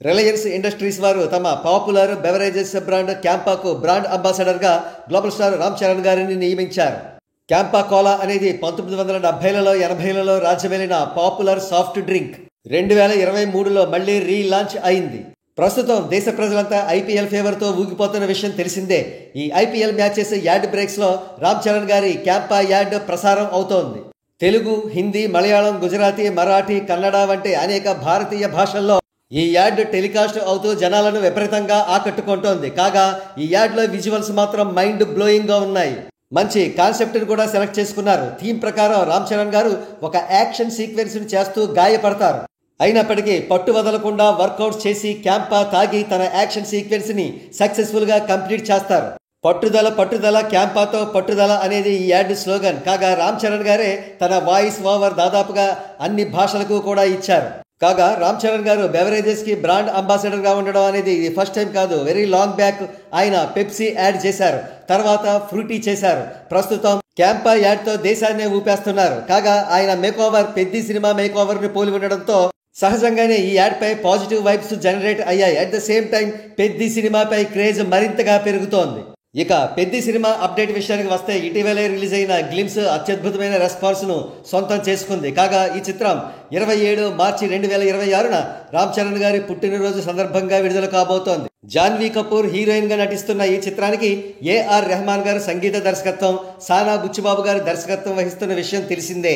Reliance Industries వారు తమ popular beverages brand క్యాంపాకు బ్రాండ్ అంబాసిడర్గా గ్లోబల్ స్టార్ రామ్ చరణ్ గారిని నియమించారు. క్యాంపా కోలా అనేది 1970లలో 80లలో రాజ్యమేలిన పాపులర్ సాఫ్ట్ డ్రింక్ 2023లో మళ్లీ రీలాంచ్ అయింది. ప్రస్తుతం దేశ ప్రజలంతా ఐపీఎల్ ఫేవర్తో ఊగిపోతున్న విషయం తెలిసిందే. ఈ ఐపీఎల్ మ్యాచెస్ యాడ్ బ్రేక్స్లో రామ్ చరణ్ గారి క్యాంపా యాడ్ ప్రసారం అవుతోంది. తెలుగు, హిందీ, మలయాళం, గుజరాతీ, మరాఠీ, కన్నడ వంటి అనేక భారతీయ భాషల్లో ఈ యాడ్ టెలికాస్ట్ అవుతూ జనాలను విపరీతంగా ఆకట్టుకుంటోంది. కాగా ఈ యాడ్లో విజువల్స్ మాత్రం మైండ్ బ్లోయింగ్గా ఉన్నాయి. మంచి కాన్సెప్ట్ని కూడా సెలెక్ట్ చేసుకున్నారు. థీమ్ ప్రకారం రామ్ చరణ్ గారు ఒక యాక్షన్ సీక్వెన్స్ని చేస్తూ గాయపడతారు. అయినప్పటికీ పట్టు వదలకుండా వర్కౌట్స్ చేసి క్యాంపా తాగి తన యాక్షన్ సీక్వెన్స్ని సక్సెస్ఫుల్గా కంప్లీట్ చేస్తారు. పట్టుదల పట్టుదల క్యాంపాతో పట్టుదల అనేది ఈ యాడ్ స్లోగన్. కాగా రామ్ చరణ్ గారే తన వాయిస్ ఓవర్ దాదాపుగా అన్ని భాషలకు కూడా ఇచ్చారు. కాగా రామ్ చరణ్ గారు బెవరేజెస్కి బ్రాండ్ అంబాసిడర్గా ఉండడం అనేది ఇది ఫస్ట్ టైం కాదు. వెరీ లాంగ్ బ్యాక్ ఆయన పెప్సీ యాడ్ చేశారు, తర్వాత ఫ్రూటీ చేశారు. ప్రస్తుతం క్యాంపా యాడ్తో దేశాన్నే ఊపేస్తున్నారు. కాగా ఆయన మేకోవర్ పెద్ది సినిమా మేకోవర్ని పోలి ఉండడంతో సహజంగానే ఈ యాడ్పై పాజిటివ్ వైబ్స్ జనరేట్ అయ్యాయి. At the same time Peddi సినిమాపై క్రేజ్ మరింతగా పెరుగుతోంది. ఇక పెద్ది సినిమా అప్డేట్ విషయానికి వస్తే ఇటీవలే రిలీజ్ అయిన గ్లిమ్స్ అత్యద్భుతమైన రెస్పాన్స్ను సొంతం చేసుకుంది. కాగా ఈ చిత్రం 27 మార్చి 2026న రామ్ చరణ్ గారి పుట్టినరోజు సందర్భంగా విడుదల కాబోతోంది. జాన్వీ కపూర్ హీరోయిన్గా నటిస్తున్న ఈ చిత్రానికి ఏఆర్ రెహమాన్ గారు సంగీత దర్శకత్వం, సానా బుచ్చిబాబు గారు దర్శకత్వం వహిస్తున్న విషయం తెలిసిందే.